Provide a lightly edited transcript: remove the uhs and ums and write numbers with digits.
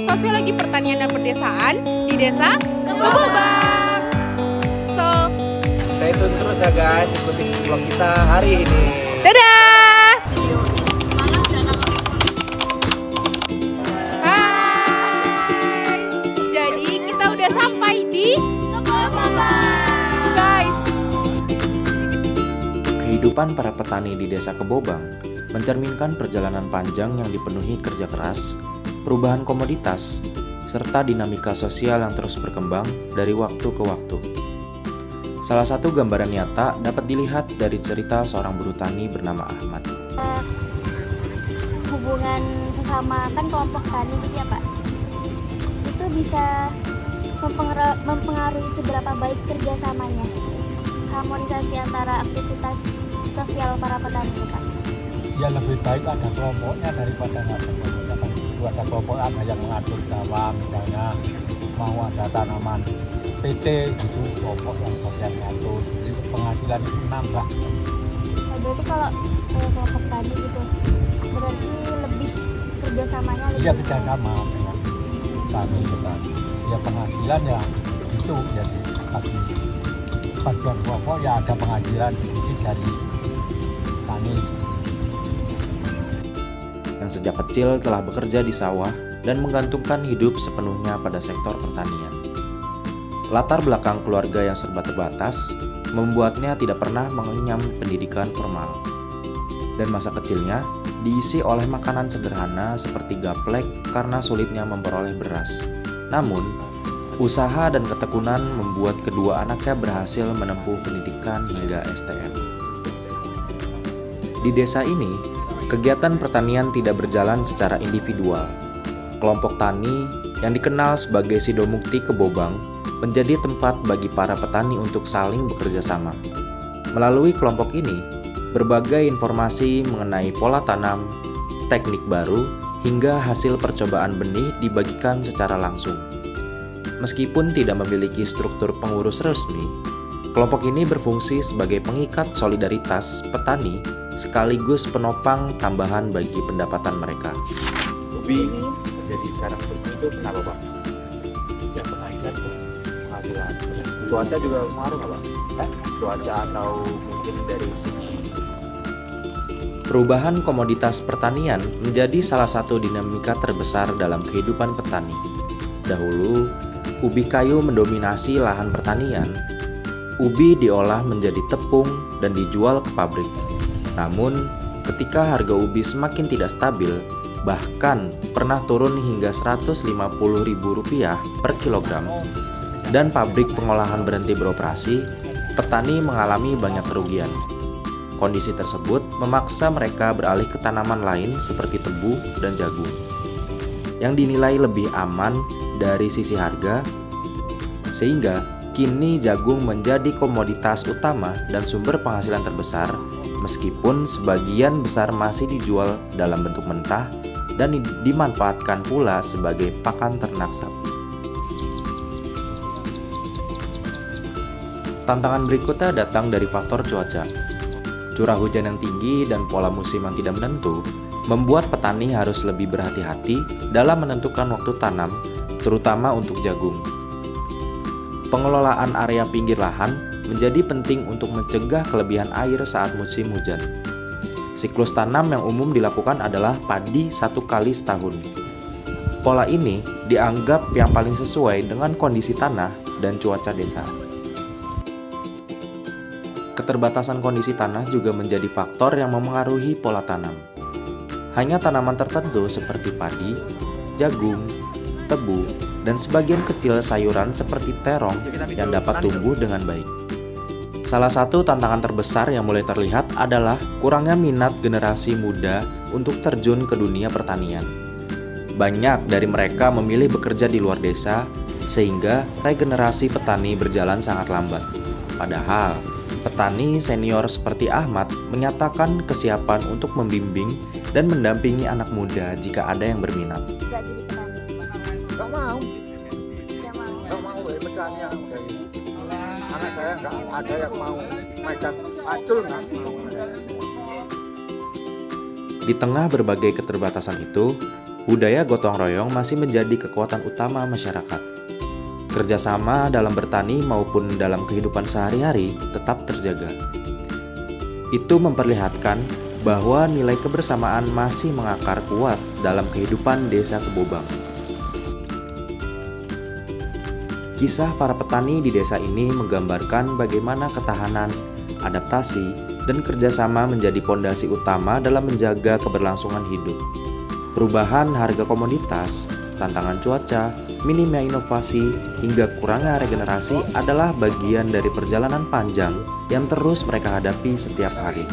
Sosiologi Pertanian dan Perdesaan di Desa Kebobang. So, stay tune terus ya guys, ikuti vlog kita hari ini. dadah! Hai! Jadi kita udah sampai di Kebobang, guys. Kehidupan para petani di Desa Kebobang mencerminkan perjalanan panjang yang dipenuhi kerja keras, perubahan komoditas, serta dinamika sosial yang terus berkembang dari waktu ke waktu. Salah satu gambaran nyata dapat dilihat dari cerita seorang buruh tani bernama Ahmad. Hubungan sesama kan kelompok tani gitu ya Pak, itu bisa mempengaruhi seberapa baik kerjasamanya, harmonisasi antara aktivitas sosial para petani itu Pak. Ya lebih baik ada kelompoknya daripada nggak ada kelompoknya. Kan itu ada kelompok, ada yang mengatur sawah misalnya, mau ada tanaman PT gitu, kelompok yang bagian ngatur, jadi penghasilan itu nambah. Nah, berarti kalau kelompok tani gitu berarti lebih kerjasamanya lebih Iya kerjasama dengan tani dengan ya penghasilan ya itu jadi bagi bagian kelompok ya ada penghasilan sedikit dari tani. Yang sejak kecil telah bekerja di sawah dan menggantungkan hidup sepenuhnya pada sektor pertanian. Latar belakang keluarga yang serba terbatas membuatnya tidak pernah mengenyam pendidikan formal. Dan masa kecilnya diisi oleh makanan sederhana seperti gaplek karena sulitnya memperoleh beras. Namun, usaha dan ketekunan membuat kedua anaknya berhasil menempuh pendidikan hingga STM. Di desa ini, kegiatan pertanian tidak berjalan secara individual. Kelompok tani yang dikenal sebagai Sidomukti Kebobang menjadi tempat bagi para petani untuk saling bekerja sama. Melalui kelompok ini, berbagai informasi mengenai pola tanam, teknik baru, hingga hasil percobaan benih dibagikan secara langsung. Meskipun tidak memiliki struktur pengurus resmi, kelompok ini berfungsi sebagai pengikat solidaritas petani sekaligus penopang tambahan bagi pendapatan mereka. Ubi jadi sekarang seperti itu kenapa Pak? Ya penghasilan, penghasilan. Cuaca juga pengaruh nggak Pak? Cuaca atau mungkin dari segi Perubahan komoditas pertanian menjadi salah satu dinamika terbesar dalam kehidupan petani. Dahulu, ubi kayu mendominasi lahan pertanian. Ubi diolah menjadi tepung dan dijual ke pabrik. Namun, ketika harga ubi semakin tidak stabil, bahkan pernah turun hingga Rp150.000 per kilogram, dan pabrik pengolahan berhenti beroperasi, petani mengalami banyak kerugian. Kondisi tersebut memaksa mereka beralih ke tanaman lain seperti tebu dan jagung, yang dinilai lebih aman dari sisi harga, sehingga kini jagung menjadi komoditas utama dan sumber penghasilan terbesar, meskipun sebagian besar masih dijual dalam bentuk mentah dan dimanfaatkan pula sebagai pakan ternak sapi. Tantangan berikutnya datang dari faktor cuaca. Curah hujan yang tinggi dan pola musim yang tidak menentu membuat petani harus lebih berhati-hati dalam menentukan waktu tanam, terutama untuk jagung. Pengelolaan area pinggir lahan menjadi penting untuk mencegah kelebihan air saat musim hujan. Siklus tanam yang umum dilakukan adalah padi 1 kali setahun. Pola ini dianggap yang paling sesuai dengan kondisi tanah dan cuaca desa. Keterbatasan kondisi tanah juga menjadi faktor yang memengaruhi pola tanam. Hanya tanaman tertentu seperti padi, jagung, tebu, dan sebagian kecil sayuran seperti terong yang dapat tumbuh dengan baik. Salah satu tantangan terbesar yang mulai terlihat adalah kurangnya minat generasi muda untuk terjun ke dunia pertanian. Banyak dari mereka memilih bekerja di luar desa, sehingga regenerasi petani berjalan sangat lambat. Padahal, petani senior seperti Ahmad menyatakan kesiapan untuk membimbing dan mendampingi anak muda jika ada yang berminat. Nggak jadi petani. Nggak mau, Nggak mau. nggak mau petani yang dari anak saya nggak ada yang mau megang pacul nggak mau. Di tengah berbagai keterbatasan itu, budaya gotong royong masih menjadi kekuatan utama masyarakat. Kerjasama dalam bertani maupun dalam kehidupan sehari-hari tetap terjaga. Itu memperlihatkan bahwa nilai kebersamaan masih mengakar kuat dalam kehidupan desa Kebobang. Kisah para petani di desa ini menggambarkan bagaimana ketahanan, adaptasi, dan kerjasama menjadi pondasi utama dalam menjaga keberlangsungan hidup. Perubahan harga komoditas, tantangan cuaca, minimnya inovasi, hingga kurangnya regenerasi adalah bagian dari perjalanan panjang yang terus mereka hadapi setiap hari.